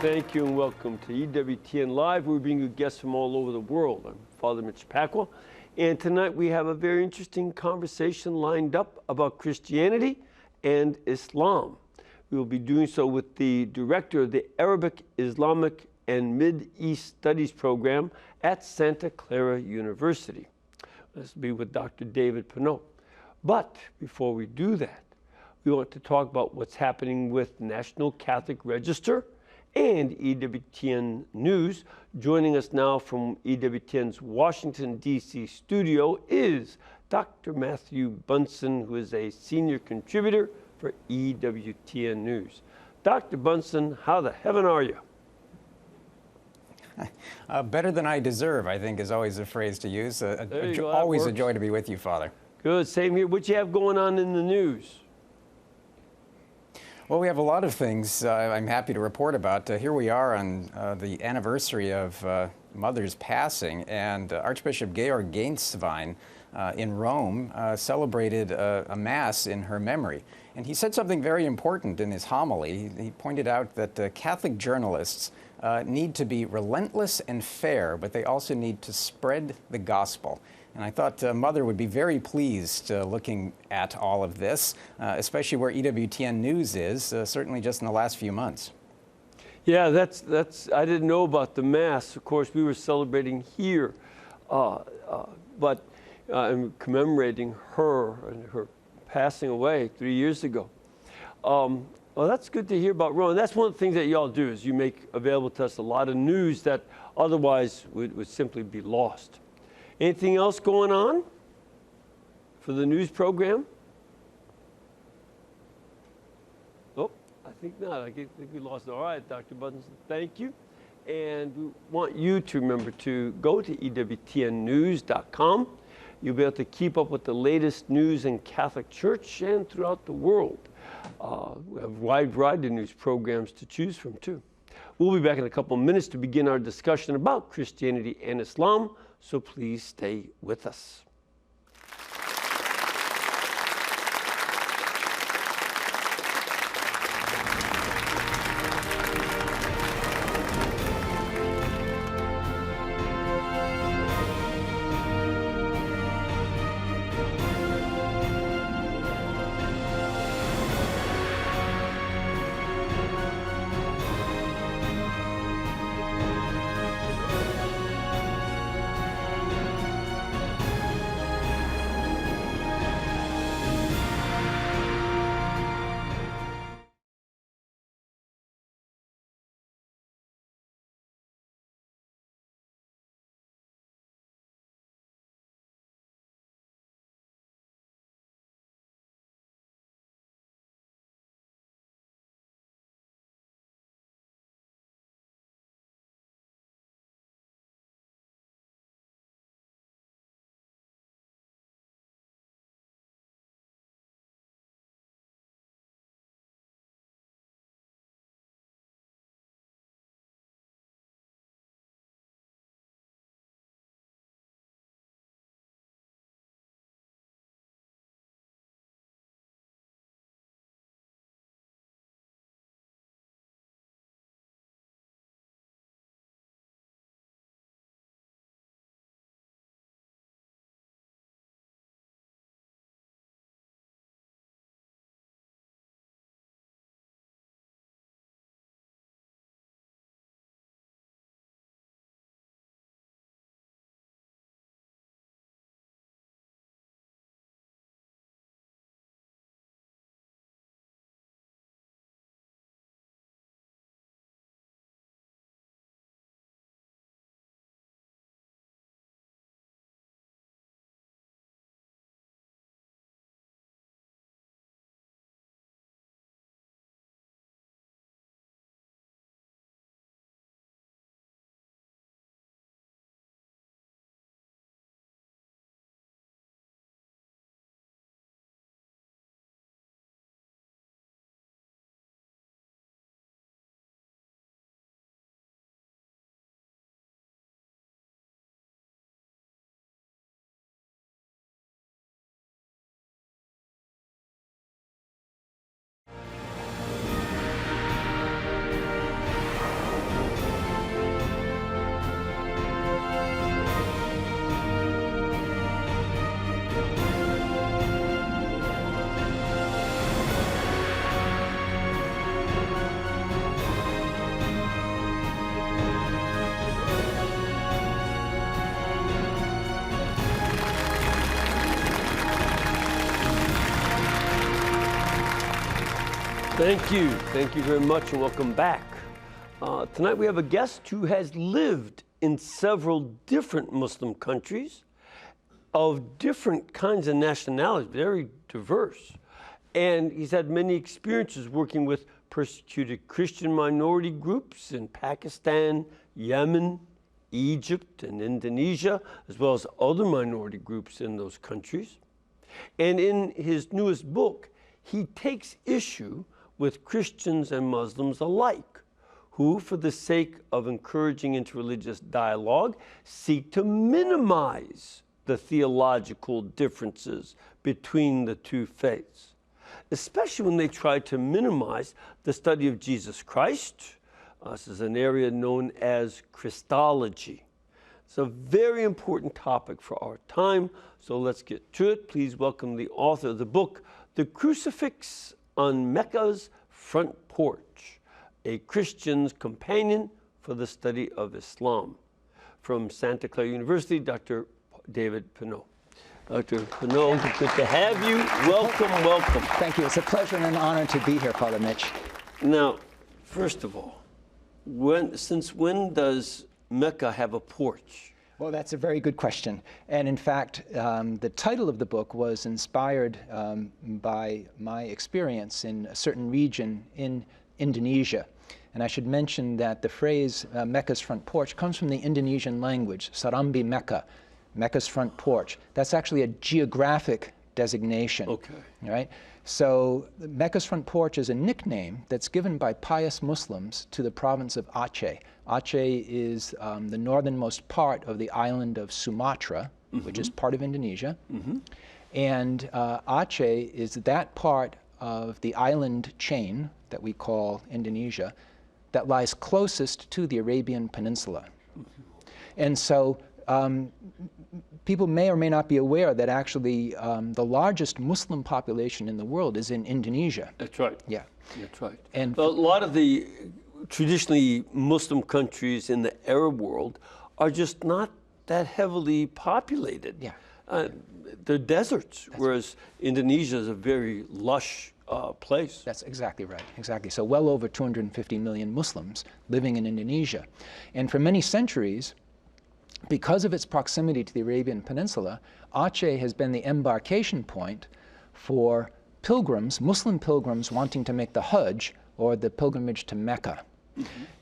Thank you and welcome to EWTN Live. We bring you guests from all over the world. I'm Father Mitch Pacwa, and tonight we have a very interesting conversation lined up about Christianity and Islam. We will be doing so with the director of the Arabic, Islamic, and Mid-East Studies program at Santa Clara University. This will be with Dr. David Pinault. But before we do that, we want to talk about what's happening with National Catholic Register and EWTN News. Joining us now from EWTN's Washington, D.C. studio is Dr. Matthew Bunson, who is a senior contributor for EWTN News. Dr. Bunson, how the heaven are you? Better than I deserve, I think, is always a phrase to use. Always a joy to be with you, Father. Good, same here. What you have going on in the news? Well, we have a lot of things I'm happy to report about. Here we are on the anniversary of Mother's passing, and Archbishop Georg Gainswein in Rome celebrated a Mass in her memory. And he said something very important in his homily. He pointed out that Catholic journalists need to be relentless and fair, but they also need to spread the gospel. And I thought Mother would be very pleased looking at all of this, especially where EWTN News is, certainly just in the last few months. Yeah, that's. I didn't know about the Mass. Of course, we were celebrating here, but I'm commemorating her and her passing away 3 years ago. Well, that's good to hear about Rome. That's one of the things that y'all do, is you make available to us a lot of news that otherwise would simply be lost. Anything else going on for the news program? Oh, I think not. I think we lost it. All right, Dr. Bunson, thank you. And we want you to remember to go to EWTNnews.com. You'll be able to keep up with the latest news in Catholic Church and throughout the world. We have a wide variety of news programs to choose from, too. We'll be back in a couple of minutes to begin our discussion about Christianity and Islam, so please stay with us. Thank you very much, and welcome back. Tonight we have a guest who has lived in several different Muslim countries of different kinds of nationalities, very diverse. And he's had many experiences working with persecuted Christian minority groups in Pakistan, Yemen, Egypt, and Indonesia, as well as other minority groups in those countries. And in his newest book, he takes issue with Christians and Muslims alike, who, for the sake of encouraging interreligious dialogue, seek to minimize the theological differences between the two faiths, especially when they try to minimize the study of Jesus Christ. This is an area known as Christology. It's a very important topic for our time, so let's get to it. Please welcome the author of the book, The Crucifix on Mecca's Front Porch, a Christian's companion for the study of Islam. From Santa Clara University, Dr. David Pinault. Dr. Pinault, good to have you. Welcome, welcome. Thank you. It's a pleasure and an honor to be here, Father Mitch. Now, first of all, since when does Mecca have a porch? Well, that's a very good question. And in fact, the title of the book was inspired by my experience in a certain region in Indonesia. And I should mention that the phrase Mecca's front porch comes from the Indonesian language, Sarambi Mecca, Mecca's front porch. That's actually a geographic designation. Okay. Right? So Mecca's front porch is a nickname that's given by pious Muslims to the province of Aceh. Aceh is the northernmost part of the island of Sumatra, which is part of Indonesia. And Aceh is that part of the island chain that we call Indonesia that lies closest to the Arabian Peninsula. And so people may or may not be aware that actually the largest Muslim population in the world is in Indonesia. That's right. Yeah. That's right. And a lot of the traditionally Muslim countries in the Arab world are just not that heavily populated. Yeah. They're deserts, whereas Indonesia is a very lush place. That's exactly right, exactly. So well over 250 million Muslims living in Indonesia. And for many centuries, because of its proximity to the Arabian Peninsula, Aceh has been the embarkation point for pilgrims, Muslim pilgrims wanting to make the Hajj, or the pilgrimage to Mecca.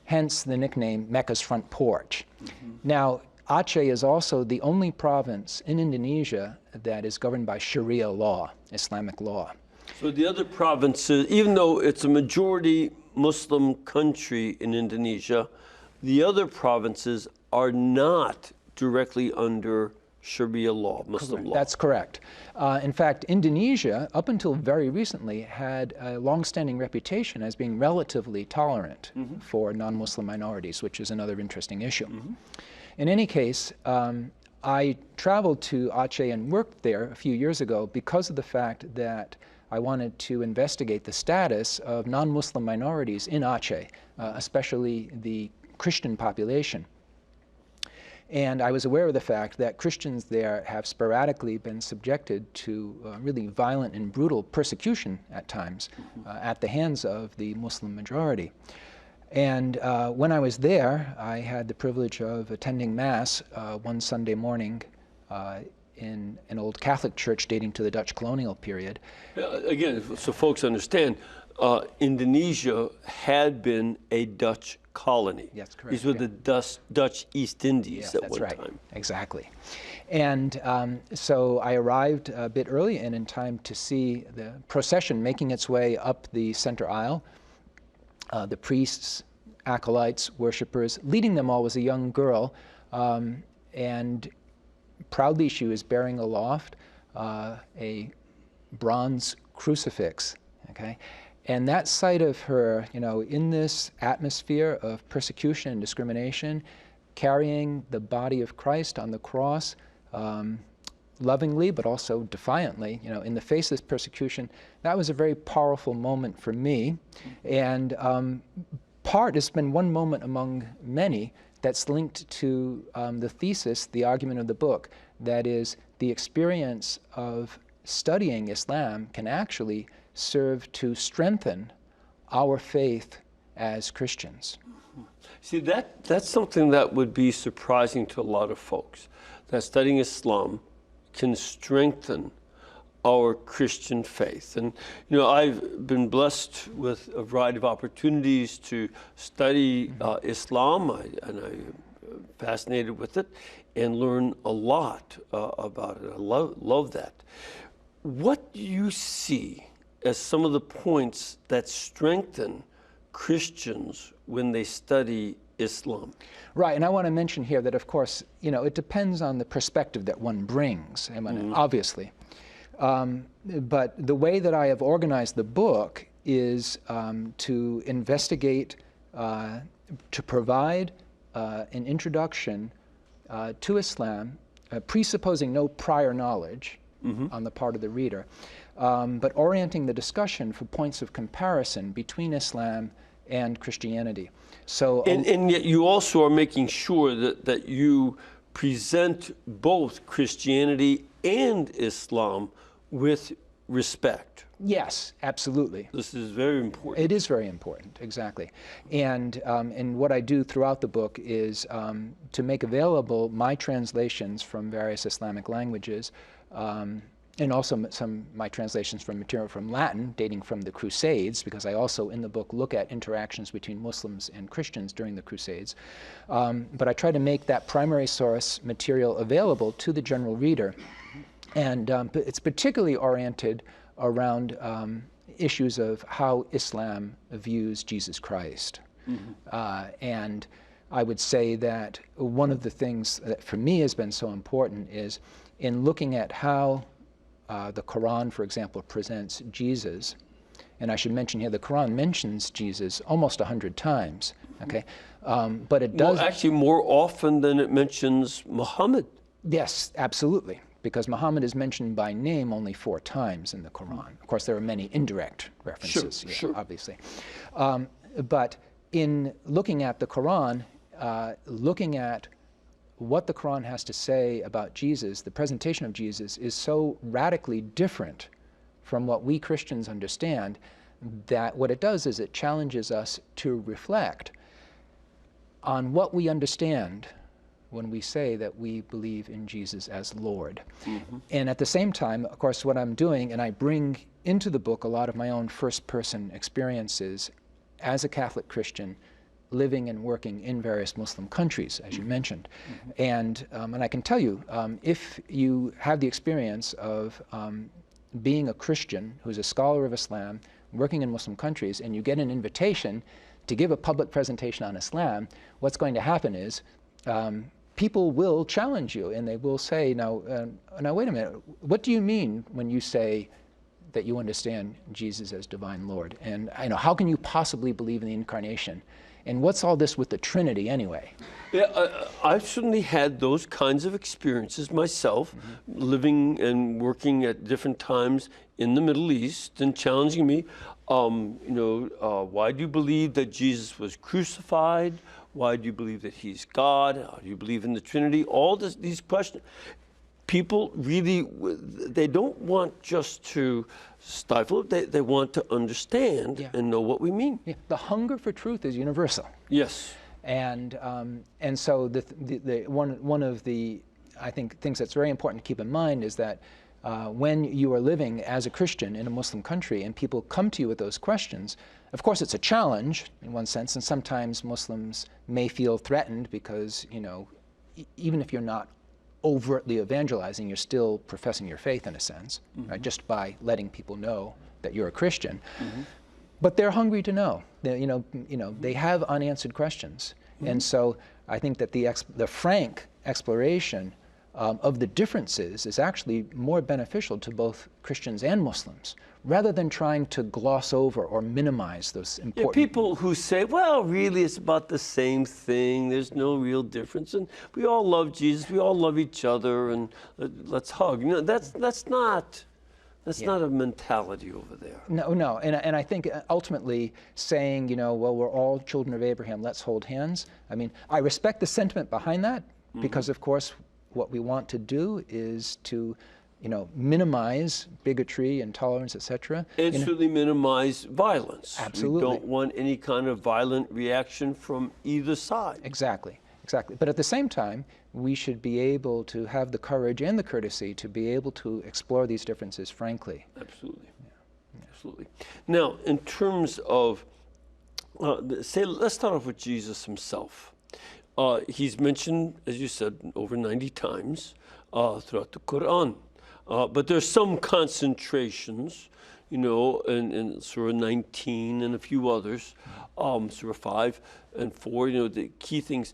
Hence the nickname Mecca's front porch. Now, Aceh is also the only province in Indonesia that is governed by Sharia law, Islamic law. So the other provinces, even though it's a majority Muslim country in Indonesia, the other provinces are not directly under Sharia law, Muslim law. That's correct. In fact, Indonesia, up until very recently, had a long-standing reputation as being relatively tolerant for non-Muslim minorities, which is another interesting issue. In any case, I traveled to Aceh and worked there a few years ago because of the fact that I wanted to investigate the status of non-Muslim minorities in Aceh, especially the Christian population. And I was aware of the fact that Christians there have sporadically been subjected to really violent and brutal persecution at times at the hands of the Muslim majority. And when I was there, I had the privilege of attending Mass one Sunday morning in an old Catholic church dating to the Dutch colonial period. Again, so folks understand, Indonesia had been a Dutch colony. That's correct. These were the Dutch East Indies at one time. Exactly. And so I arrived a bit early and in time to see the procession making its way up the center aisle. The priests, acolytes, worshipers, leading them all was a young girl, and proudly she was bearing aloft a bronze crucifix, okay? And that sight of her, you know, in this atmosphere of persecution and discrimination, carrying the body of Christ on the cross, lovingly but also defiantly, you know, in the face of this persecution, that was a very powerful moment for me. And it's been one moment among many that's linked to the thesis, the argument of the book, that is, the experience of studying Islam can actually serve to strengthen our faith as Christians. See, that's something that would be surprising to a lot of folks, that studying Islam can strengthen our Christian faith. And, you know, I've been blessed with a variety of opportunities to study Islam, and I'm fascinated with it and learn a lot about it. I love that. What do you see as some of the points that strengthen Christians when they study Islam? Right, and I want to mention here that, of course, you know, it depends on the perspective that one brings, obviously. But the way that I have organized the book is to investigate, to provide an introduction to Islam, presupposing no prior knowledge on the part of the reader, but orienting the discussion for points of comparison between Islam and Christianity. So, and yet you also are making sure that you present both Christianity and Islam with respect. yes, absolutely. This is very important. It is very important, exactly. And what I do throughout the book is to make available my translations from various Islamic languages, and also my translations from material from Latin, dating from the Crusades, because I also in the book look at interactions between Muslims and Christians during the Crusades. But I try to make that primary source material available to the general reader. And it's particularly oriented around issues of how Islam views Jesus Christ. And I would say that one of the things that for me has been so important is in looking at how the Quran, for example, presents Jesus. And I should mention here, the Quran mentions Jesus almost 100 times, okay? But it does... Well, actually more often than it mentions Muhammad. Yes, absolutely. Because Muhammad is mentioned by name only 4 times in the Quran. Of course, there are many indirect references, sure. Obviously. But in looking at the Quran, looking at what the Quran has to say about Jesus, the presentation of Jesus is so radically different from what we Christians understand that what it does is it challenges us to reflect on what we understand when we say that we believe in Jesus as Lord. And at the same time, of course, what I'm doing, and I bring into the book a lot of my own first-person experiences as a Catholic Christian living and working in various Muslim countries, as you mentioned. And I can tell you, if you have the experience of being a Christian who's a scholar of Islam, working in Muslim countries, and you get an invitation to give a public presentation on Islam, what's going to happen is people will challenge you, and they will say, now wait a minute, what do you mean when you say that you understand Jesus as divine Lord? And how can you possibly believe in the incarnation? And what's all this with the Trinity anyway? Yeah, I've certainly had those kinds of experiences myself, living and working at different times in the Middle East, and challenging me, why do you believe that Jesus was crucified? Why do you believe that he's God? How do you believe in the Trinity? All these questions. People really, they don't want just to stifle it, they want to understand and know what we mean. Yeah. The hunger for truth is universal. Yes. And so one of the, I think, things that's very important to keep in mind is that when you are living as a Christian in a Muslim country and people come to you with those questions, of course it's a challenge in one sense, and sometimes Muslims may feel threatened because, even if you're not overtly evangelizing, you're still professing your faith in a sense, right? Just by letting people know that you're a Christian. But they're hungry to know. They have unanswered questions, and so I think that the frank exploration of the differences is actually more beneficial to both Christians and Muslims, rather than trying to gloss over or minimize those important... Yeah, people who say, well, really it's about the same thing, there's no real difference, and we all love Jesus, we all love each other, and let's hug. That's not a mentality over there. No, and I think ultimately saying, well, we're all children of Abraham, let's hold hands. I mean, I respect the sentiment behind that, because of course what we want to do is to minimize bigotry, intolerance, etc. And certainly minimize violence. Absolutely. We don't want any kind of violent reaction from either side. Exactly. But at the same time, we should be able to have the courage and the courtesy to be able to explore these differences frankly. Absolutely. Yeah. Absolutely. Now, in terms of, let's start off with Jesus himself. He's mentioned, as you said, over 90 times throughout the Quran. But there's some concentrations, in Surah 19 and a few others, Surah 5 and 4, the key things.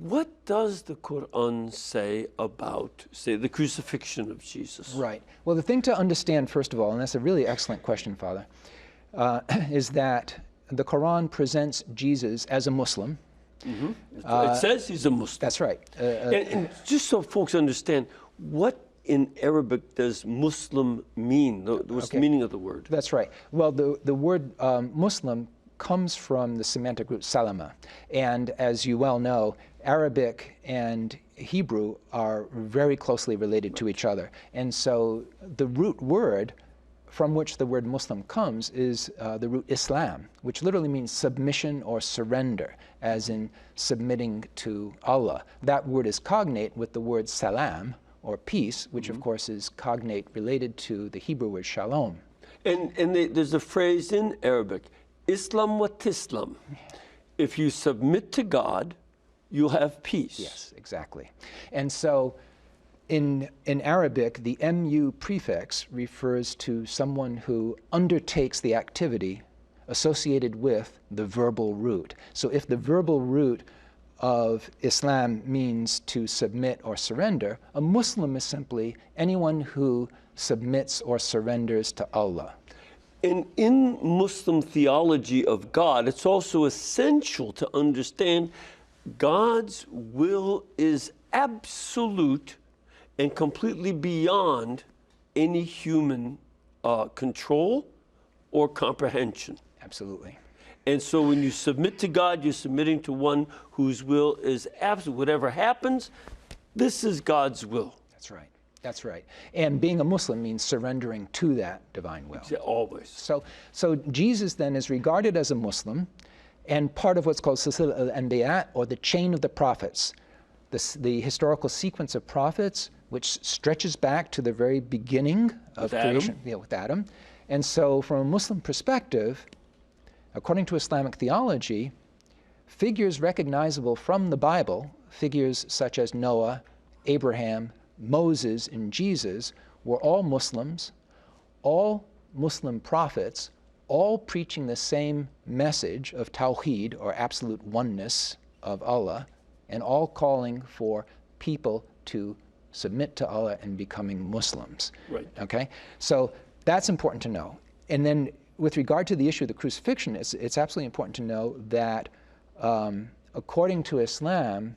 What does the Quran say about, the crucifixion of Jesus? Right. Well, the thing to understand, first of all, and that's a really excellent question, Father, is that the Quran presents Jesus as a Muslim. Mm-hmm. It says he's a Muslim. That's right. And just so folks understand, what in Arabic does Muslim mean? What's the meaning of the word? That's right. Well, the word Muslim comes from the semantic root salama. And as you well know, Arabic and Hebrew are very closely related to each other. And so the root word from which the word Muslim comes is the root Islam, which literally means submission or surrender, as in submitting to Allah. That word is cognate with the word salam, or peace, which of course is cognate related to the Hebrew word shalom. And there's a phrase in Arabic, Islam wa tislam. If you submit to God, you'll have peace. Yes, exactly. And so in Arabic, the mu prefix refers to someone who undertakes the activity associated with the verbal root. So if the verbal root of Islam means to submit or surrender, a Muslim is simply anyone who submits or surrenders to Allah. And in Muslim theology of God, it's also essential to understand God's will is absolute and completely beyond any human control or comprehension. Absolutely. And so when you submit to God, you're submitting to one whose will is absolute. Whatever happens, this is God's will. That's right. That's right. And being a Muslim means surrendering to that divine will. Always. So Jesus then is regarded as a Muslim and part of what's called Silsila al-Anbiya, or the chain of the prophets, the historical sequence of prophets, which stretches back to the very beginning of creation. Yeah, with Adam. And so from a Muslim perspective, according to Islamic theology, figures recognizable from the Bible, figures such as Noah, Abraham, Moses, and Jesus, were all Muslims, all Muslim prophets, all preaching the same message of Tawheed, or absolute oneness of Allah, and all calling for people to submit to Allah and becoming Muslims. Right. Okay? So that's important to know. And then with regard to the issue of the crucifixion, it's absolutely important to know that according to Islam,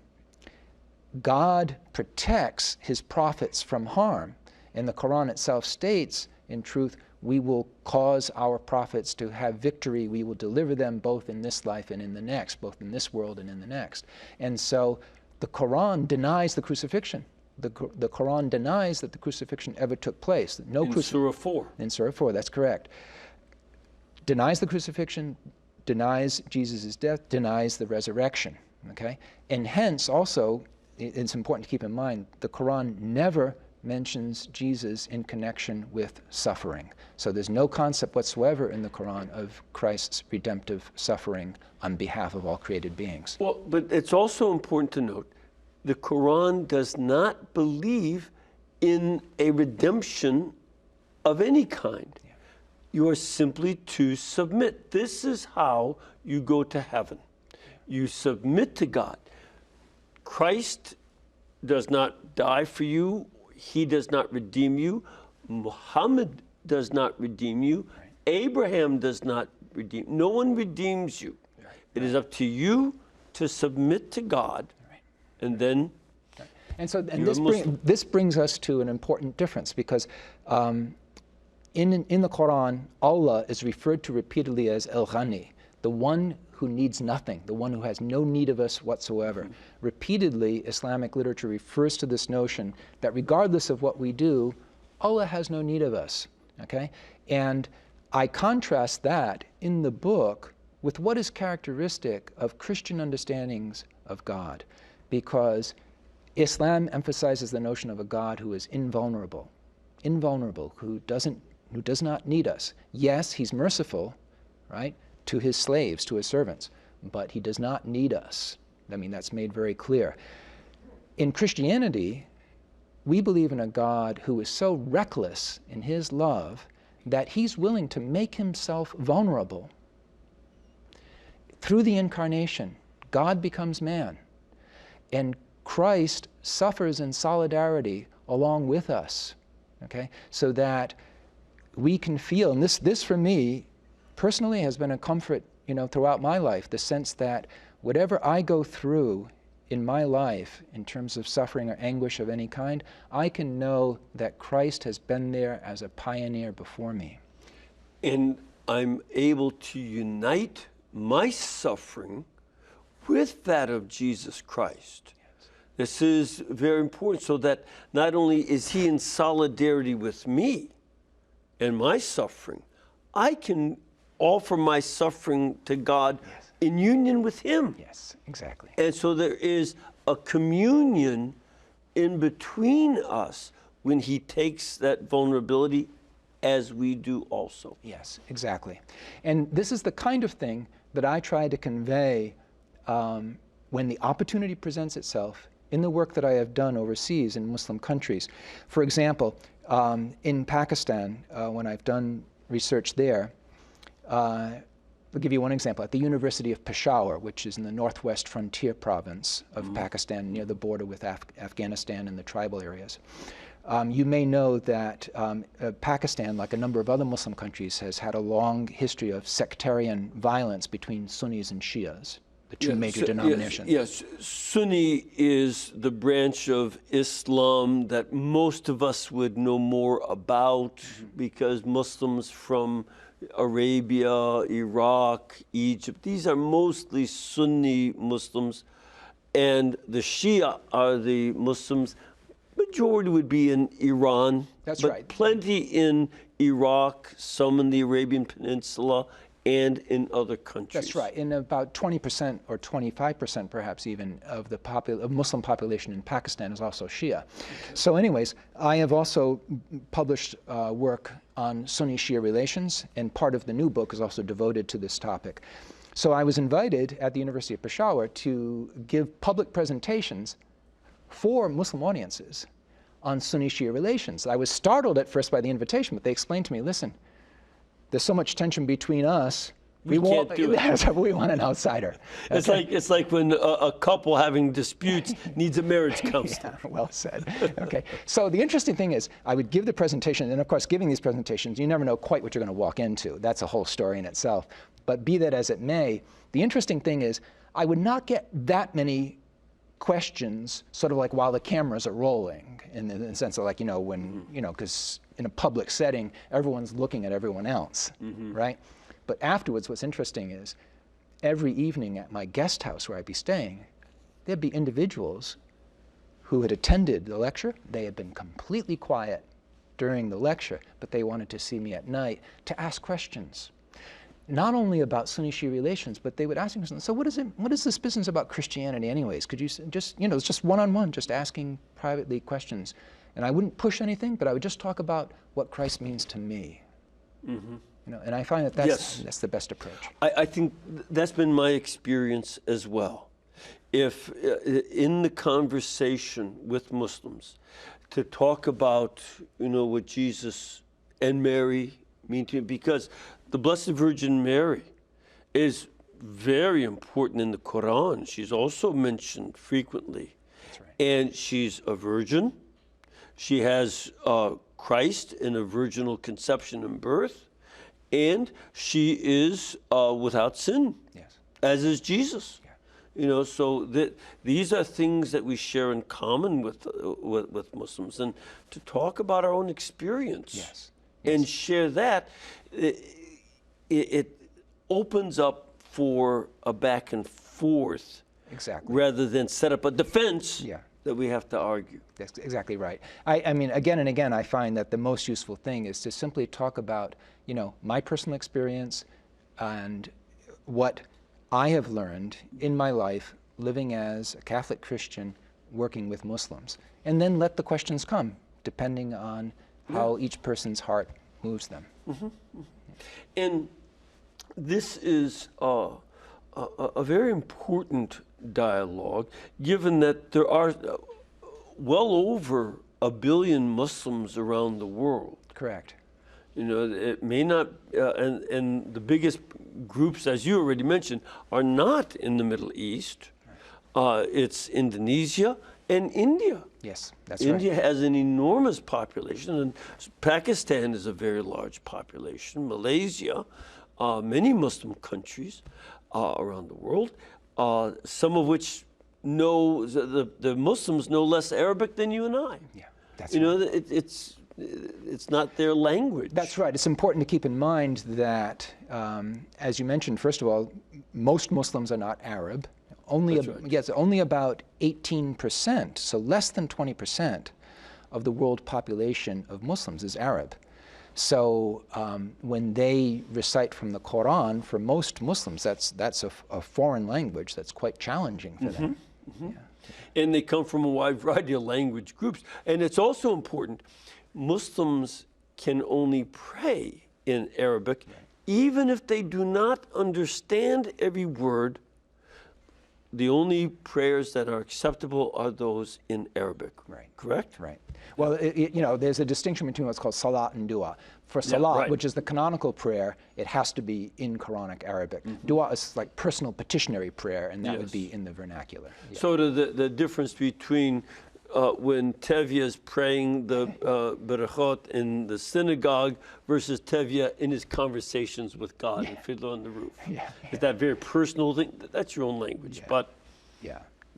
God protects his prophets from harm. And the Quran itself states, in truth, we will cause our prophets to have victory. We will deliver them both in this life and in the next, both in this world and in the next. And so the Quran denies the crucifixion. The Quran denies that the crucifixion ever took place. In Surah 4. In Surah 4, that's correct. Denies the crucifixion, denies Jesus' death, denies the resurrection. Okay? And hence, also, it's important to keep in mind, the Quran never mentions Jesus in connection with suffering. So there's no concept whatsoever in the Quran of Christ's redemptive suffering on behalf of all created beings. Well, but it's also important to note, the Quran does not believe in a redemption of any kind. Yeah. You are simply to submit. This is how you go to heaven. You submit to God. Christ does not die for you. He does not redeem you. Muhammad does not redeem you. Right. Abraham does not redeem. No one redeems you. Right. It is up to you to submit to God, right. And then. Right. And so, this brings us to an important difference, because in the Quran, Allah is referred to repeatedly as El-Ghani, the one who needs nothing, the one who has no need of us whatsoever. Mm-hmm. Repeatedly, Islamic literature refers to this notion that regardless of what we do, Allah has no need of us, okay? And I contrast that in the book with what is characteristic of Christian understandings of God, because Islam emphasizes the notion of a God who is invulnerable, who does not need us. Yes, he's merciful, right, to his slaves, to his servants, but he does not need us. I mean, that's made very clear. In Christianity, we believe in a God who is so reckless in his love that he's willing to make himself vulnerable. Through the incarnation, God becomes man, and Christ suffers in solidarity along with us, okay? So that we can feel, and this for me personally has been a comfort, throughout my life, the sense that whatever I go through in my life in terms of suffering or anguish of any kind, I can know that Christ has been there as a pioneer before me. And I'm able to unite my suffering with that of Jesus Christ. Yes. This is very important, so that not only is he in solidarity with me and my suffering, I can offer my suffering to God. Yes. In union with him. Yes, exactly. And so there is a communion in between us when he takes that vulnerability, as we do also. Yes, exactly. And this is the kind of thing that I try to convey when the opportunity presents itself in the work that I have done overseas in Muslim countries. For example, in Pakistan, when I've done research there, I'll give you one example. At the University of Peshawar, which is in the northwest frontier province of Pakistan, near the border with Afghanistan and the tribal areas, you may know that Pakistan, like a number of other Muslim countries, has had a long history of sectarian violence between Sunnis and Shias, the two major denominations. Yes, Sunni is the branch of Islam that most of us would know more about, because Muslims from Arabia, Iraq, Egypt, these are mostly Sunni Muslims, and the Shia are the Muslims. Majority would be in Iran. That's but right. Plenty in Iraq, some in the Arabian Peninsula, and in other countries. That's right. In about 20% or 25% perhaps even of the Muslim population in Pakistan is also Shia. So anyways, I have also published work on Sunni-Shia relations, and part of the new book is also devoted to this topic. So I was invited at the University of Peshawar to give public presentations for Muslim audiences on Sunni-Shia relations. I was startled at first by the invitation, but they explained to me, listen, there's so much tension between us. We can't do it. We want an outsider. Okay. It's like when a couple having disputes needs a marriage counselor. Yeah, well said. Okay. So the interesting thing is, I would give the presentation, and of course, giving these presentations, you never know quite what you're going to walk into. That's a whole story in itself. But be that as it may, the interesting thing is, I would not get that many questions sort of like while the cameras are rolling, in the sense of like, when, because in a public setting, everyone's looking at everyone else, right? But afterwards, what's interesting is every evening at my guest house where I'd be staying, there'd be individuals who had attended the lecture. They had been completely quiet during the lecture, but they wanted to see me at night to ask questions. Not only about Sunni-Shia relations, but they would ask me, so what is this business about Christianity anyways? Could you just, it's just one-on-one, just asking privately questions. And I wouldn't push anything, but I would just talk about what Christ means to me. And I find that that's the best approach. I think that's been my experience as well. If in the conversation with Muslims, to talk about, what Jesus and Mary mean to me, because the Blessed Virgin Mary is very important in the Quran. She's also mentioned frequently. That's right. And she's a virgin. She has Christ in a virginal conception and birth. And she is without sin, Yes. as is Jesus. Yeah. So these are things that we share in common with Muslims. And to talk about our own experience. Yes. And share that, it opens up for a back and forth, Exactly. rather than set up a defense Yeah. that we have to argue. That's exactly right. I mean, again and again, I find that the most useful thing is to simply talk about, my personal experience and what I have learned in my life living as a Catholic Christian working with Muslims, and then let the questions come depending on how each person's heart moves them. And this is a very important dialogue, given that there are well over 1 billion Muslims around the world. Correct. It may not, and the biggest groups, as you already mentioned, are not in the Middle East. It's Indonesia and India. Yes, that's India right. has an enormous population, and Pakistan is a very large population. Malaysia, many Muslim countries around the world, some of which know, the Muslims know less Arabic than you and I. Yeah, that's right. It's not their language. That's right. It's important to keep in mind that, as you mentioned, first of all, most Muslims are not Arab. Only about 18%, so less than 20% of the world population of Muslims is Arab. So when they recite from the Quran, for most Muslims, that's a foreign language that's quite challenging for them. Yeah. And they come from a wide variety of language groups. And it's also important, Muslims can only pray in Arabic, even if they do not understand every word. The only prayers that are acceptable are those in Arabic. Right. Correct? Right. Well, there's a distinction between what's called salat and dua. For salat, which is the canonical prayer, it has to be in Quranic Arabic. Dua is like personal petitionary prayer, and that would be in the vernacular. Yeah. So the difference between when Tevye is praying the berachot in the synagogue versus Tevye in his conversations with God and Fiddler on the Roof. Is that very personal thing? That's your own language, but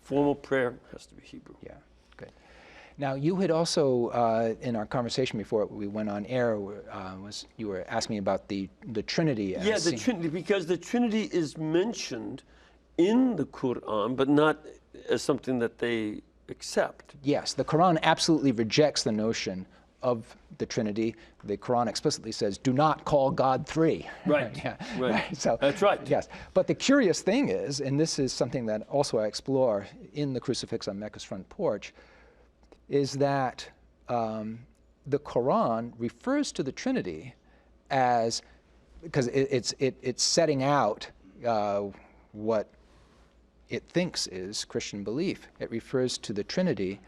formal prayer has to be Hebrew. Yeah, good. Now, you had also, in our conversation before we went on air, you were asking me about the Trinity. The Trinity, because the Trinity is mentioned in the Quran, but not as something that they accept. Yes, the Quran absolutely rejects the notion of the Trinity. The Quran explicitly says, do not call God three. Right, right. So, that's right. Yes, but the curious thing is, and this is something that also I explore in the Crucifix on Mecca's Front Porch, is that the Quran refers to the Trinity as, because it's setting out what it thinks is Christian belief. It refers to the Trinity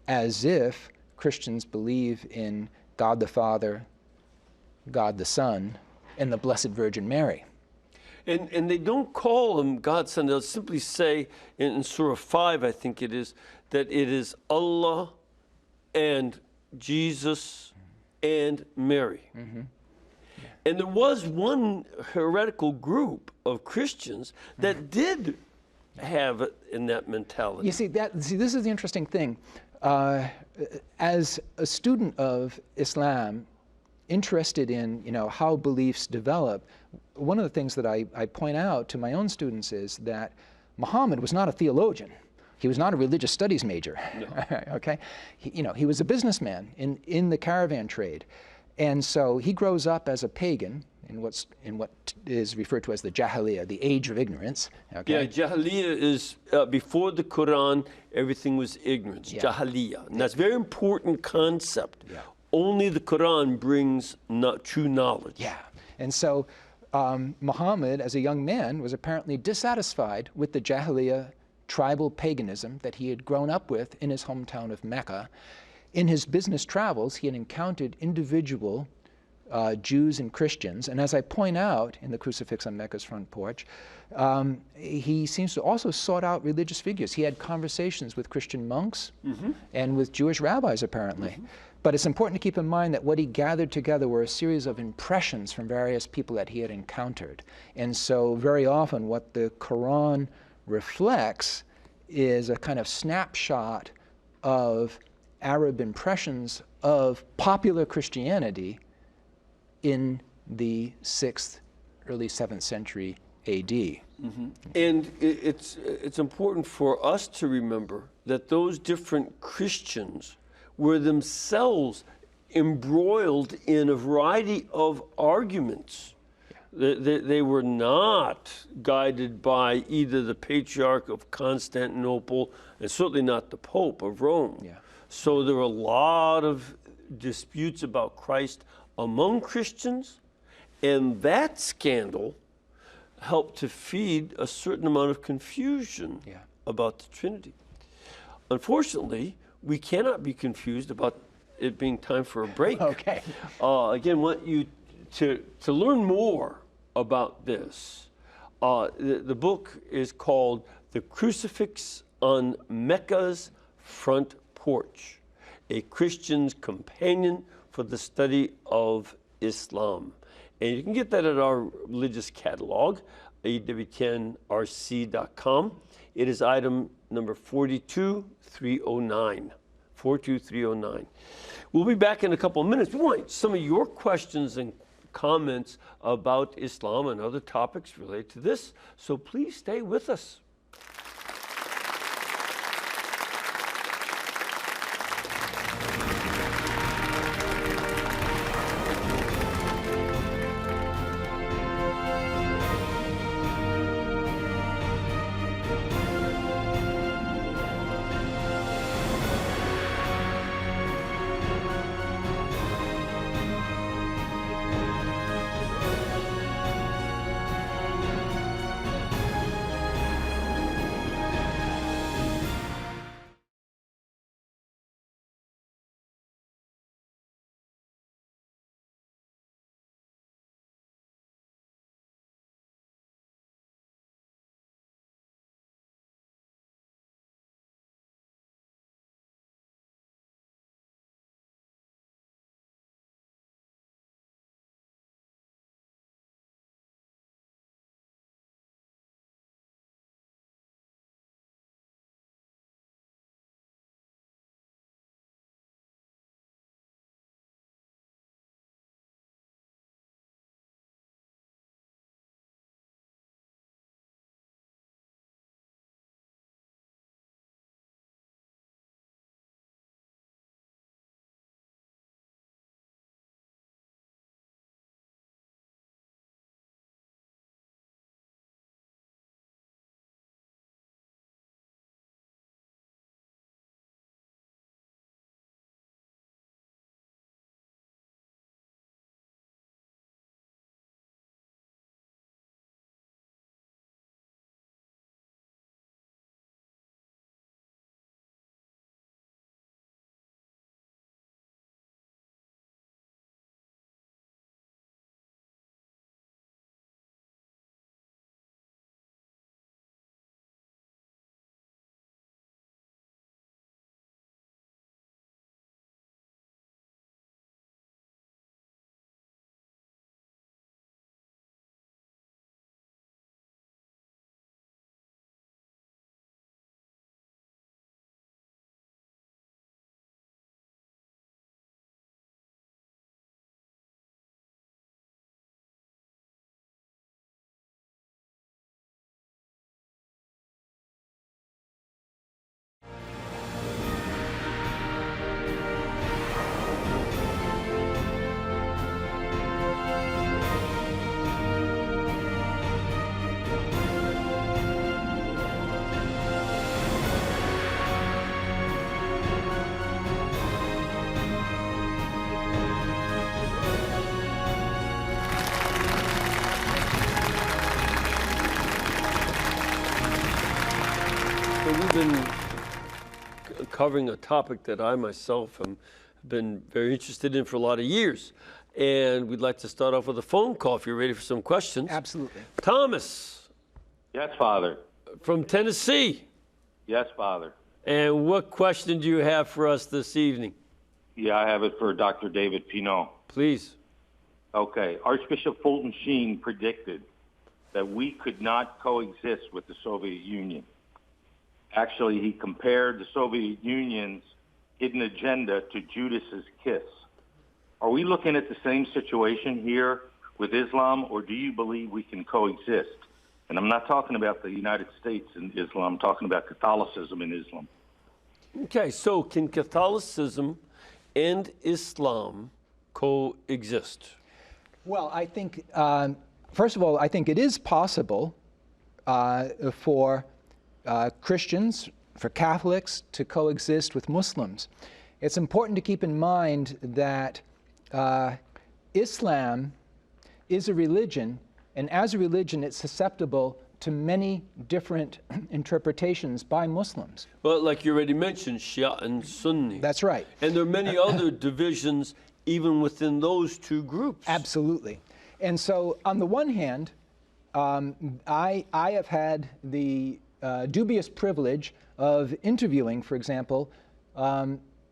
as if Christians believe in God the Father, God the Son, and the Blessed Virgin Mary. And they don't call him God's Son. They'll simply say in Surah 5, I think it is, that it is Allah and Jesus and Mary. And there was one heretical group of Christians that did have it in that mentality. You see, this is the interesting thing. As a student of Islam, interested in how beliefs develop, one of the things that I point out to my own students is that Muhammad was not a theologian. He was not a religious studies major. No. Okay, he was a businessman in the caravan trade, and so he grows up as a pagan in what is referred to as the Jahiliyyah, the age of ignorance. Okay? Yeah, Jahiliyyah is before the Quran, everything was ignorance. Jahiliyyah, and that's a very important concept. Only the Quran brings true knowledge. Yeah, and so Muhammad, as a young man, was apparently dissatisfied with the Jahiliyyah tribal paganism that he had grown up with in his hometown of Mecca. In his business travels, he had encountered individual Jews and Christians, and as I point out in the Crucifix on Mecca's Front Porch, he seems to also sought out religious figures. He had conversations with Christian monks and with Jewish rabbis, apparently. But it's important to keep in mind that what he gathered together were a series of impressions from various people that he had encountered. And so very often what the Quran reflects is a kind of snapshot of Arab impressions of popular Christianity in the 6th, early 7th century AD. And it's important for us to remember that those different Christians were themselves embroiled in a variety of arguments. They were not guided by either the Patriarch of Constantinople and certainly not the Pope of Rome. Yeah. So there were a lot of disputes about Christ among Christians, and that scandal helped to feed a certain amount of confusion about the Trinity. Unfortunately, we cannot be confused about it being time for a break. Okay. Again, want you to learn more about this. The book is called The Crucifix on Mecca's Front Porch, a Christian's Companion for the Study of Islam. And you can get that at our religious catalog, EWTNRC.com. It is item number 42309. 42309. We'll be back in a couple of minutes. We want some of your questions and comments about Islam and other topics related to this, so please stay with us. We've been covering a topic that I myself have been very interested in for a lot of years. And we'd like to start off with a phone call if you're ready for some questions. Absolutely. Thomas. Yes, Father. From Tennessee. Yes, Father. And what question do you have for us this evening? Yeah, I have it for Dr. David Pinault. Please. Okay. Archbishop Fulton Sheen predicted that we could not coexist with the Soviet Union. Actually, he compared the Soviet Union's hidden agenda to Judas's kiss. Are we looking at the same situation here with Islam, or do you believe we can coexist? And I'm not talking about the United States and Islam. I'm talking about Catholicism and Islam. Okay, so can Catholicism and Islam coexist? Well, I think, first of all, I think it is possible for Christians, for Catholics to coexist with Muslims. It's important to keep in mind that Islam is a religion, and as a religion, it's susceptible to many different interpretations by Muslims. Well, like you already mentioned, Shia and Sunni. That's right. And there are many other divisions even within those two groups. Absolutely. And so, on the one hand, I have had the dubious privilege of interviewing, for example,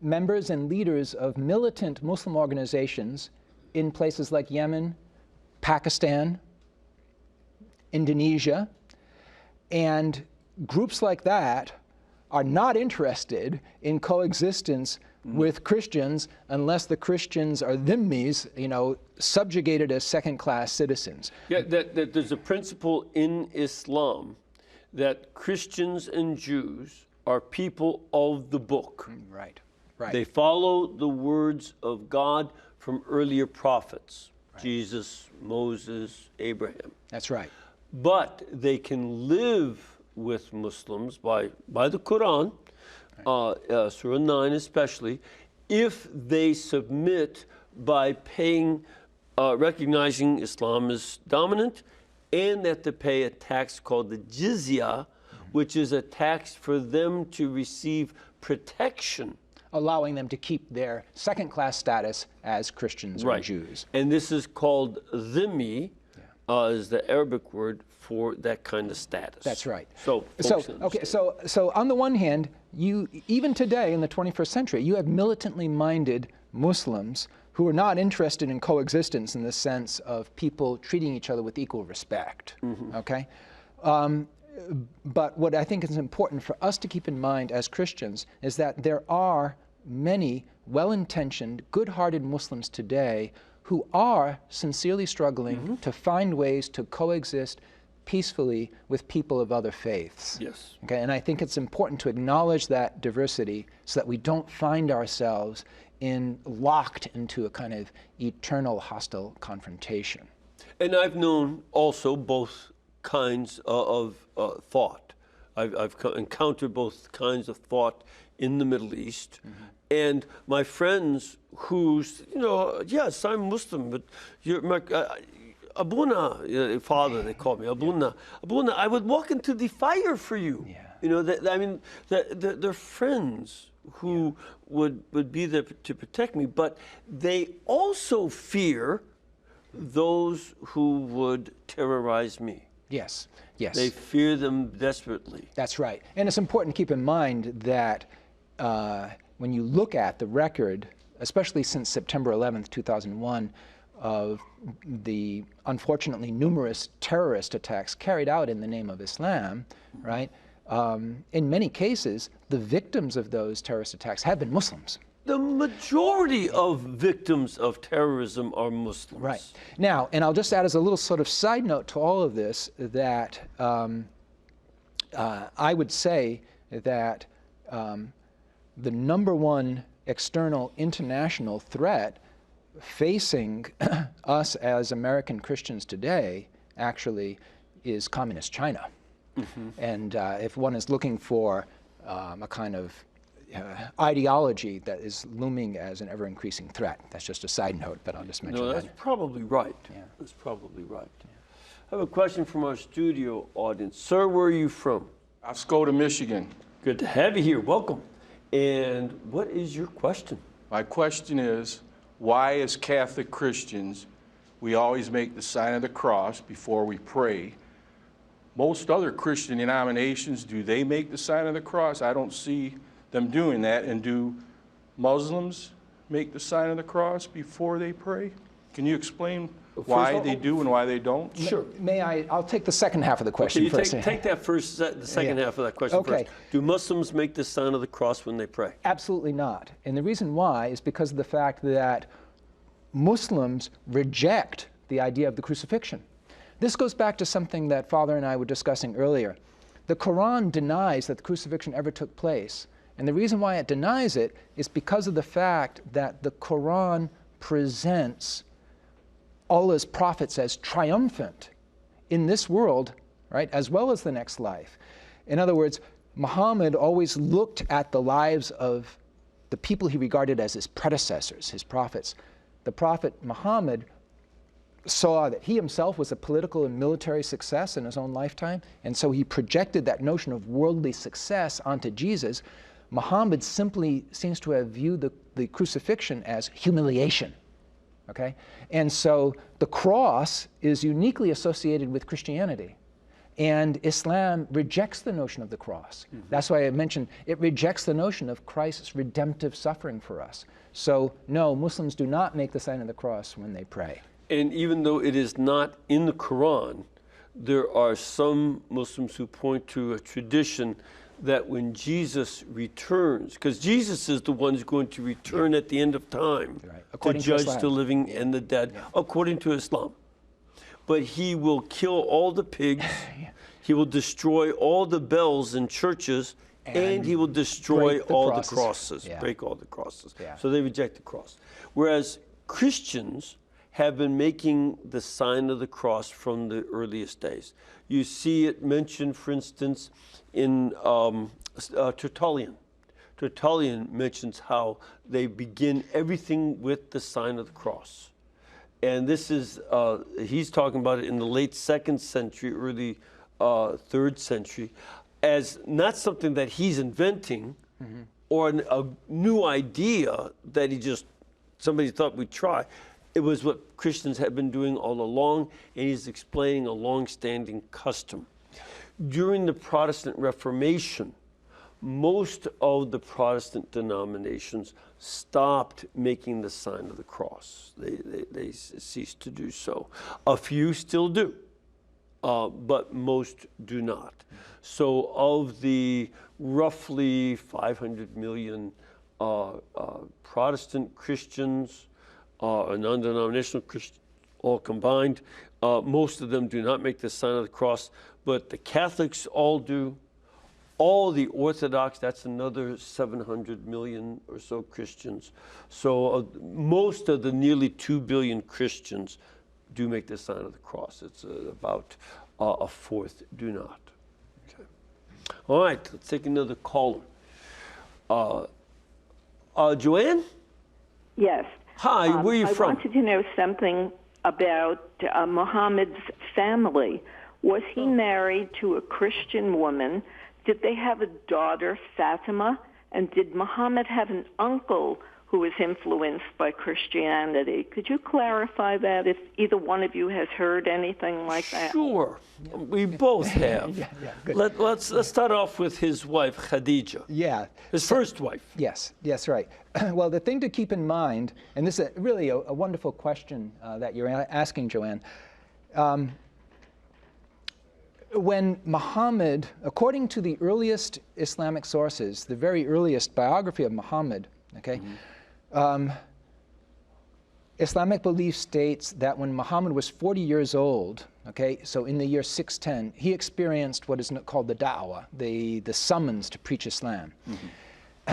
members and leaders of militant Muslim organizations in places like Yemen, Pakistan, Indonesia, and groups like that are not interested in coexistence with Christians unless the Christians are dhimmis, subjugated as second-class citizens. Yeah, that there's a principle in Islam that Christians and Jews are people of the book. Right, right. They follow the words of God from earlier prophets, right. Jesus, Moses, Abraham. That's right. But they can live with Muslims by the Quran, right. Surah 9 especially, if they submit by paying, recognizing Islam as dominant, and that they pay a tax called the jizya, which is a tax for them to receive protection. Allowing them to keep their second-class status as Christians right. or Jews. And this is called dhimmi, is the Arabic word for that kind of status. That's right. So on the one hand, even today in the 21st century, you have militantly minded Muslims who are not interested in coexistence in the sense of people treating each other with equal respect. Mm-hmm. Okay? But what I think is important for us to keep in mind as Christians is that there are many well-intentioned, good-hearted Muslims today who are sincerely struggling mm-hmm. to find ways to coexist peacefully with people of other faiths. Yes. Okay, and I think it's important to acknowledge that diversity so that we don't find ourselves locked into a kind of eternal hostile confrontation. And I've known also both kinds of thought. I've encountered both kinds of thought in the Middle East. Mm-hmm. And my friends who's, yes, I'm Muslim, but you're my, Abuna, father, they call me, Abuna. Abuna, I would walk into the fire for you. Yeah. They're friends who would be there to protect me, but they also fear those who would terrorize me. Yes, yes. They fear them desperately. That's right. And it's important to keep in mind that when you look at the record, especially since September 11th, 2001, of the unfortunately numerous terrorist attacks carried out in the name of Islam, right? In many cases, the victims of those terrorist attacks have been Muslims. The majority of victims of terrorism are Muslims. Right. Now, and I'll just add as a little sort of side note to all of this that I would say that the number one external international threat facing us as American Christians today actually is communist China. Mm-hmm. And if one is looking for a kind of ideology that is looming as an ever-increasing threat. That's just a side note, but I'll just mention that. No, that's probably right. Yeah. That's probably right. Yeah. I have a question from our studio audience. Sir, where are you from? Oscoda, Michigan. Good to have you here. Welcome. And what is your question? My question is, why as Catholic Christians, we always make the sign of the cross before we pray? Most other Christian denominations, do they make the sign of the cross? I don't see them doing that. And do Muslims make the sign of the cross before they pray? Can you explain why they do and why they don't? Sure. I'll take the second half of the question first. Take that first, the second half of that question first. Do Muslims make the sign of the cross when they pray? Absolutely not. And the reason why is because of the fact that Muslims reject the idea of the crucifixion. This goes back to something that Father and I were discussing earlier. The Quran denies that the crucifixion ever took place. And the reason why it denies it is because of the fact that the Quran presents Allah's prophets as triumphant in this world, right, as well as the next life. In other words, Muhammad always looked at the lives of the people he regarded as his predecessors, his prophets. The Prophet Muhammad saw that he himself was a political and military success in his own lifetime, and so he projected that notion of worldly success onto Jesus. Muhammad simply seems to have viewed the crucifixion as humiliation, okay? And so the cross is uniquely associated with Christianity, and Islam rejects the notion of the cross. Mm-hmm. That's why I mentioned it rejects the notion of Christ's redemptive suffering for us. So no, Muslims do not make the sign of the cross when they pray. And even though it is not in the Quran, there are some Muslims who point to a tradition that when Jesus returns, because Jesus is the one who's going to return at the end of time to judge the living and the dead, according to Islam. But he will kill all the pigs, he will destroy all the bells in churches, and he will destroy all the crosses, break all the crosses. So they reject the cross. Whereas Christians have been making the sign of the cross from the earliest days. You see it mentioned, for instance, in Tertullian. Tertullian mentions how they begin everything with the sign of the cross. And this is, he's talking about it in the late 2nd century, early 3rd century, as not something that he's inventing or a new idea that somebody thought we'd try. It was what Christians had been doing all along, and he's explaining a long-standing custom. During the Protestant Reformation, most of the Protestant denominations stopped making the sign of the cross. They ceased to do so. A few still do, but most do not. So of the roughly 500 million Protestant Christians, non-denominational Christians, all combined, most of them do not make the sign of the cross, but the Catholics all do. All the Orthodox, that's another 700 million or so Christians. So most of the nearly 2 billion Christians do make the sign of the cross. It's about a fourth do not. Okay. All right, let's take another caller. Joanne? Yes. Hi, where are you from? I wanted to know something about Muhammad's family. Was he married to a Christian woman? Did they have a daughter, Fatima? And did Muhammad have an uncle who was influenced by Christianity? Could you clarify that if either one of you has heard anything like that? Sure. We both have. Good. Let's start off with his wife, Khadija. Yeah. His first wife. Yes, right. Well, the thing to keep in mind, and this is really a wonderful question that you're asking, Joanne. When Muhammad, according to the earliest Islamic sources, the very earliest biography of Muhammad, okay, Islamic belief states that when Muhammad was 40 years old, okay, so in the year 610, he experienced what is called the da'wah, the summons to preach Islam.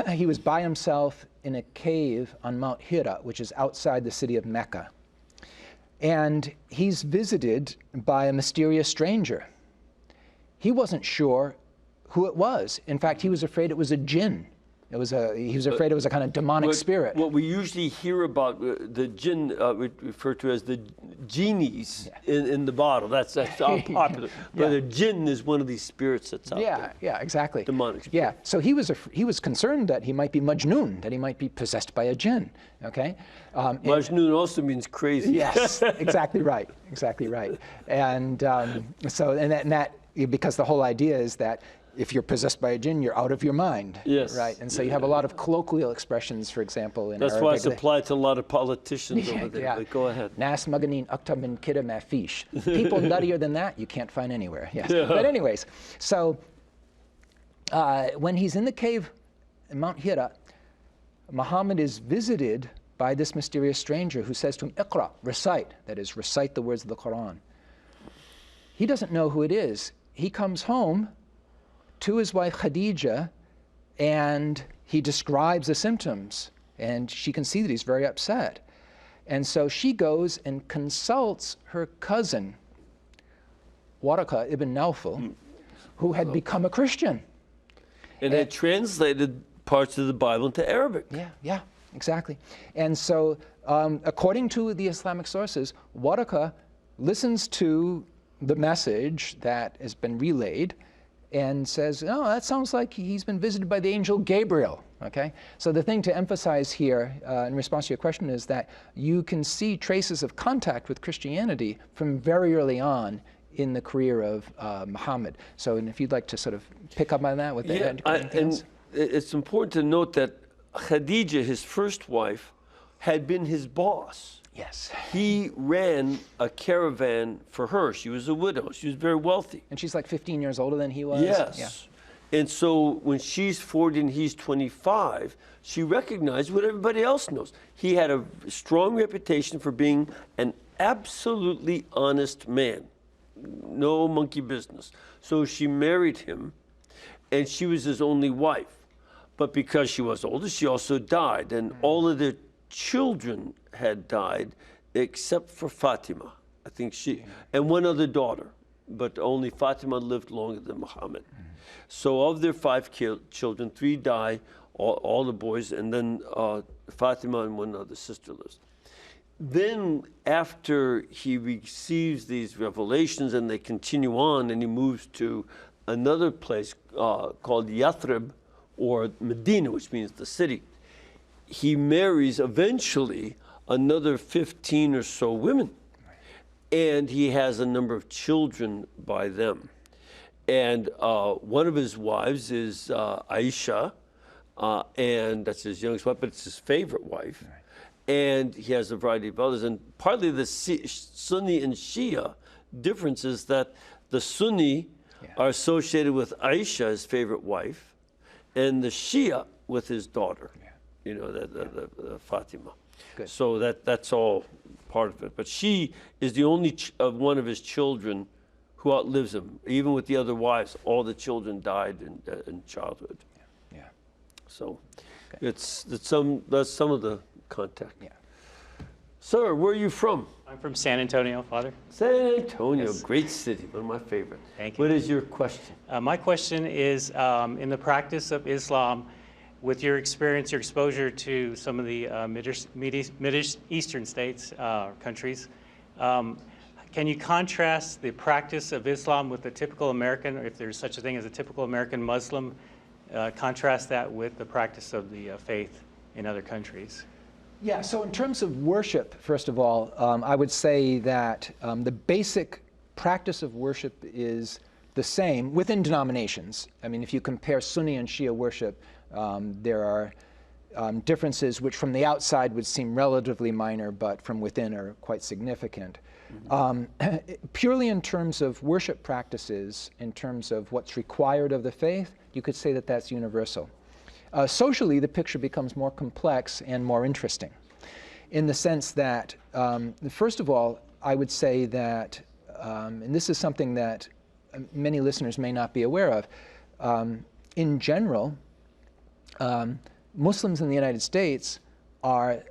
He was by himself in a cave on Mount Hira, which is outside the city of Mecca. And he's visited by a mysterious stranger. He wasn't sure who it was. In fact, he was afraid it was a jinn. He was afraid it was a kind of demonic spirit. What we usually hear about the jinn, we refer to as the genies in the bottle. That's how popular. But a jinn is one of these spirits that's out there. Yeah, exactly. Demonic spirit. Yeah, so he was concerned that he might be majnoon, that he might be possessed by a jinn. Okay. Majnoon also means crazy. Yes, exactly right. And because the whole idea is that if you're possessed by a jinn, you're out of your mind. Yes. Right. And so you have a lot of colloquial expressions, for example, in That's Arabic. why it's applied to a lot of politicians over there. But go ahead. Nas maganin aktar min kida mafish. People nuttier than that, you can't find anywhere. Yes. But anyways, so when he's in the cave in Mount Hira, Muhammad is visited by this mysterious stranger who says to him, Iqra, recite. That is, recite the words of the Quran. he doesn't know who it is. He comes home to his wife Khadija, and he describes the symptoms, and she can see that he's very upset. And so she goes and consults her cousin, Waraka ibn Nawfal, who had become a Christian. And had translated parts of the Bible into Arabic. Yeah, exactly. And so, according to the Islamic sources, Waraka listens to the message that has been relayed and says, oh, that sounds like he's been visited by the angel Gabriel, okay? So the thing to emphasize here in response to your question is that you can see traces of contact with Christianity from very early on in the career of Muhammad. So and if you'd like to sort of pick up on that with that. And it's important to note that Khadija, his first wife, had been his boss. Yes. He ran a caravan for her. She was a widow. She was very wealthy. And she's like 15 years older than he was? Yes. Yeah. And so when she's 40 and he's 25, she recognized what everybody else knows. He had a strong reputation for being an absolutely honest man. No monkey business. So she married him, and she was his only wife. But because she was older, she also died. And all of their children had died except for Fatima. I think and one other daughter, but only Fatima lived longer than Muhammad. So of their 5 children, 3 die, all the boys, and then Fatima and one other sister lives. Then after he receives these revelations and they continue on, and he moves to another place called Yathrib, or Medina, which means the city, he marries eventually another 15 or so women. And he has a number of children by them. And one of his wives is Aisha, and that's his youngest wife, but it's his favorite wife. And he has a variety of others. And partly the Sunni and Shia difference is that the Sunni are associated with Aisha, his favorite wife, and the Shia with his daughter, you know, the Fatima. Good. So that's all part of it. But she is the only one of his children who outlives him. Even with the other wives, all the children died in childhood. Yeah. So that's some of the contact. Yeah. Sir, where are you from? I'm from San Antonio, Father. San Antonio, Yes. great city, one of my favorite. Thank you. What is your question? My question is, in the practice of Islam, with your experience, your exposure to some of the Eastern states, countries, can you contrast the practice of Islam with the typical American, or if there's such a thing as a typical American Muslim, contrast that with the practice of the faith in other countries? Yeah, so in terms of worship, first of all, I would say that the basic practice of worship is the same within denominations. I mean, if you compare Sunni and Shia worship, there are differences which from the outside would seem relatively minor, but from within are quite significant. Purely in terms of worship practices, in terms of what's required of the faith, you could say that that's universal. Socially, the picture becomes more complex and more interesting in the sense that, first of all, I would say that, and this is something that many listeners may not be aware of, in general, Muslims in the United States are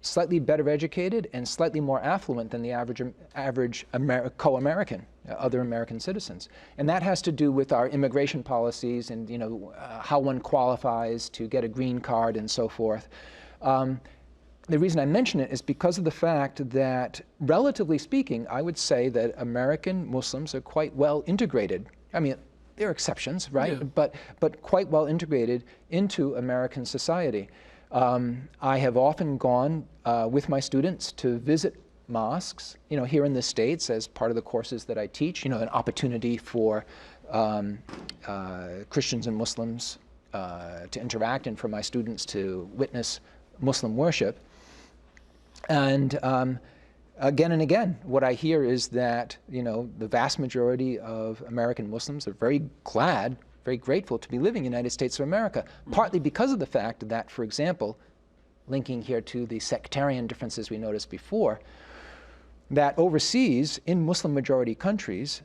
slightly better educated and slightly more affluent than the average co-American, other American citizens. And that has to do with our immigration policies and how one qualifies to get a green card and so forth. The reason I mention it is because of the fact that, relatively speaking, I would say that American Muslims are quite well integrated. I mean, there are exceptions, right? Yeah. But quite well integrated into American society. I have often gone with my students to visit mosques, here in the States as part of the courses that I teach, an opportunity for Christians and Muslims to interact and for my students to witness Muslim worship. And again and again, what I hear is that, the vast majority of American Muslims are very glad, very grateful to be living in the United States of America, partly because of the fact that, for example, linking here to the sectarian differences we noticed before, that overseas, in Muslim-majority countries,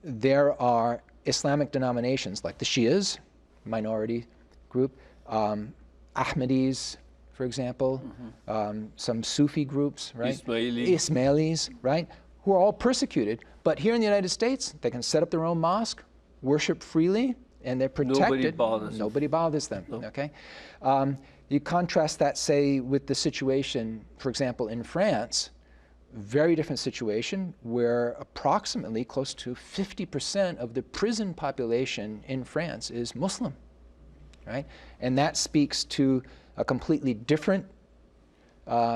there are Islamic denominations like the Shias, minority group, Ahmadis, for example, some Sufi groups, right? Ismailis, right? Who are all persecuted. But here in the United States, they can set up their own mosque, worship freely, and they're protected. Nobody bothers them. No. Okay? You contrast that, say, with the situation, for example, in France, very different situation where approximately close to 50% of the prison population in France is Muslim, right? And that speaks to a completely different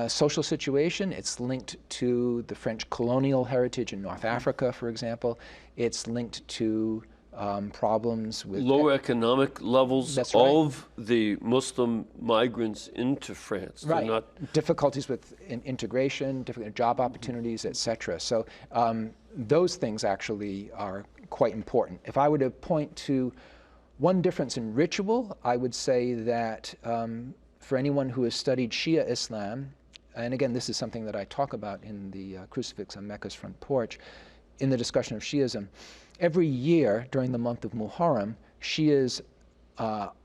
social situation. It's linked to the French colonial heritage in North Africa, for example. It's linked to problems with lower economic levels of the Muslim migrants into France. Right. Difficulties with integration, different job opportunities, etc. So those things actually are quite important. If I were to point to one difference in ritual, I would say that for anyone who has studied Shia Islam, and again, this is something that I talk about in the Crucifix on Mecca's Front Porch, in the discussion of Shiism, every year during the month of Muharram, Shias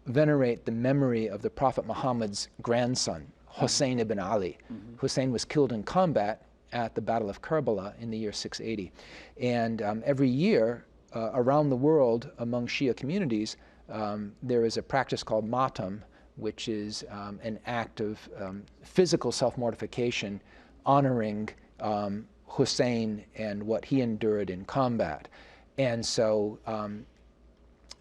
venerate the memory of the Prophet Muhammad's grandson, Hussein ibn Ali. Hussein was killed in combat at the Battle of Karbala in the year 680. And every year around the world among Shia communities, there is a practice called matam, which is an act of physical self-mortification honoring Hussein and what he endured in combat. And so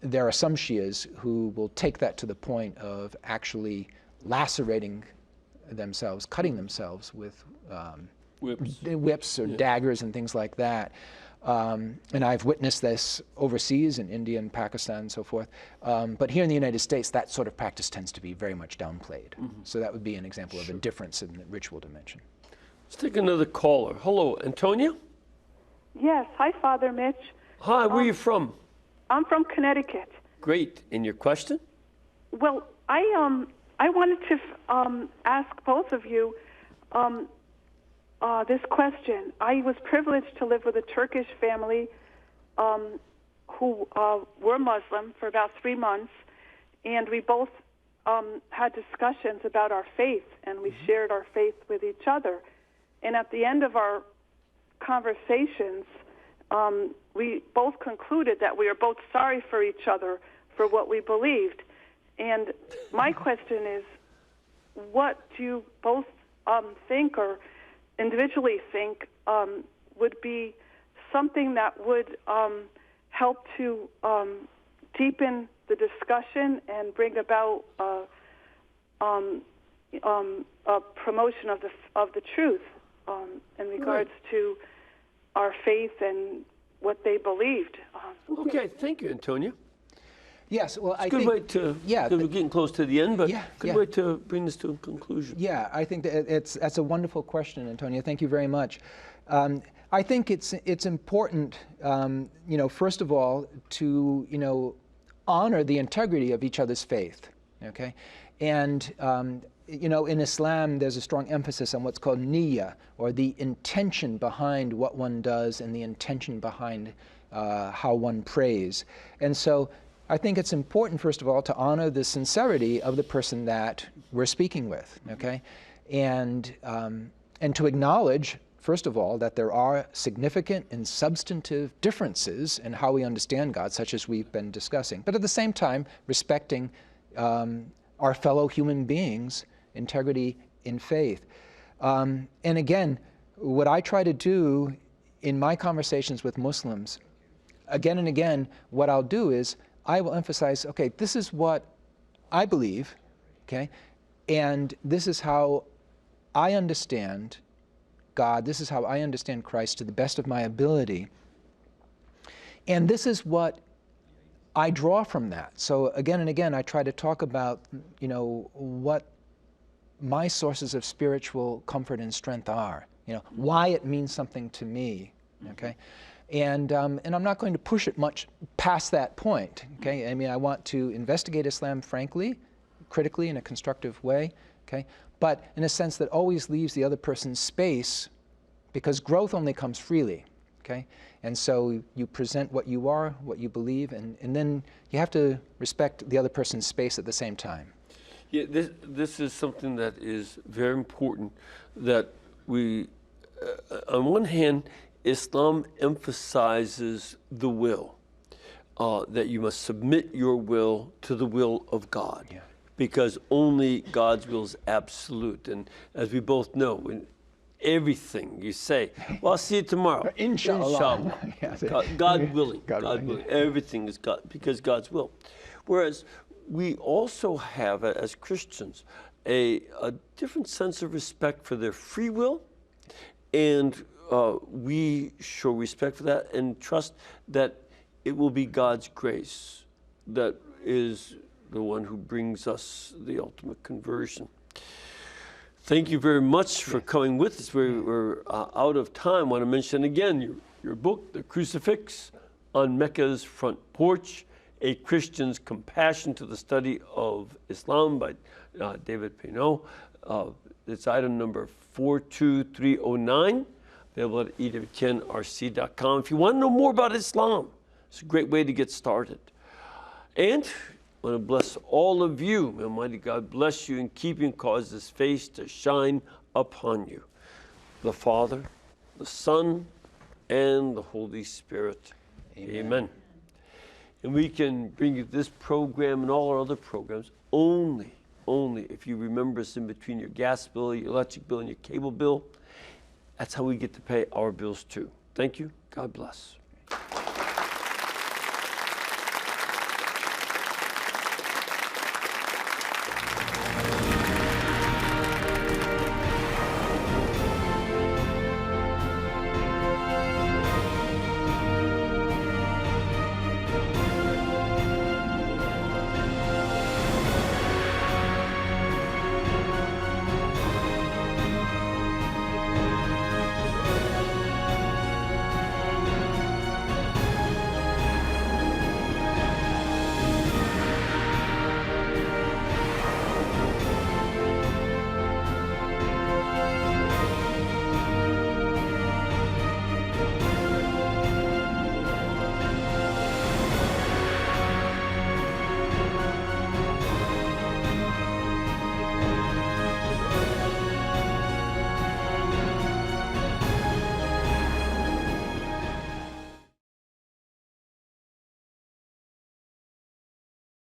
there are some Shias who will take that to the point of actually lacerating themselves, cutting themselves with whips or daggers and things like that. And I've witnessed this overseas in India and Pakistan and so forth. But here in the United States, that sort of practice tends to be very much downplayed. So that would be an example of a difference in the ritual dimension. Let's take another caller. Hello, Antonia? Yes. Hi, Father Mitch. Hi, where are you from? I'm from Connecticut. Great. And your question? Well, I wanted to ask both of you this question. I was privileged to live with a Turkish family who were Muslim for about 3 months, and we both had discussions about our faith, and we shared our faith with each other. And at the end of our conversations, we both concluded that we were both sorry for each other for what we believed. And my question is, what do you both think or individually think would be something that would help to deepen the discussion and bring about a promotion of the truth in regards to our faith and what they believed? Okay, thank you, Antonia. Yes, well, I think... think... Good way to... Yeah. We're getting close to the end, but good way to bring this to a conclusion. Yeah, I think that's a wonderful question, Antonia. Thank you very much. I think it's important, first of all, to, honor the integrity of each other's faith, okay? And, in Islam, there's a strong emphasis on what's called niyyah, or the intention behind what one does and the intention behind how one prays. And so I think it's important, first of all, to honor the sincerity of the person that we're speaking with, okay? And to acknowledge, first of all, that there are significant and substantive differences in how we understand God, such as we've been discussing. But at the same time, respecting our fellow human beings' integrity in faith. And again, what I try to do in my conversations with Muslims, again and again, what I'll do is I will emphasize, okay, this is what I believe, okay, and this is how I understand God, this is how I understand Christ to the best of my ability, and this is what I draw from that. So again and again, I try to talk about, what my sources of spiritual comfort and strength are, why it means something to me, okay? And I'm not going to push it much past that point, okay? I mean, I want to investigate Islam frankly, critically, in a constructive way, okay? But in a sense that always leaves the other person space because growth only comes freely, okay? And so you present what you are, what you believe, and then you have to respect the other person's space at the same time. Yeah, this is something that is very important, that we, on one hand, Islam emphasizes the will, that you must submit your will to the will of God, because only God's will is absolute. And as we both know, when everything you say, well, I'll see you tomorrow. Inshallah. God willing. God willing. Willing. Everything is God, because God's will. Whereas we also have, as Christians, a different sense of respect for their free will, and we show respect for that and trust that it will be God's grace that is the one who brings us the ultimate conversion. Thank you very much for coming with us. We're out of time. I want to mention again your book, The Crucifix on Mecca's Front Porch, A Christian's Compassion to the Study of Islam by David Pinault. It's item number 42309, available at EWTNRC.com. If you want to know more about Islam, it's a great way to get started. And I want to bless all of you. May Almighty God bless you and keep you and cause His face to shine upon you. The Father, the Son, and the Holy Spirit. Amen. And we can bring you this program and all our other programs only if you remember us in between your gas bill, your electric bill, and your cable bill. That's how we get to pay our bills too. Thank you. God bless.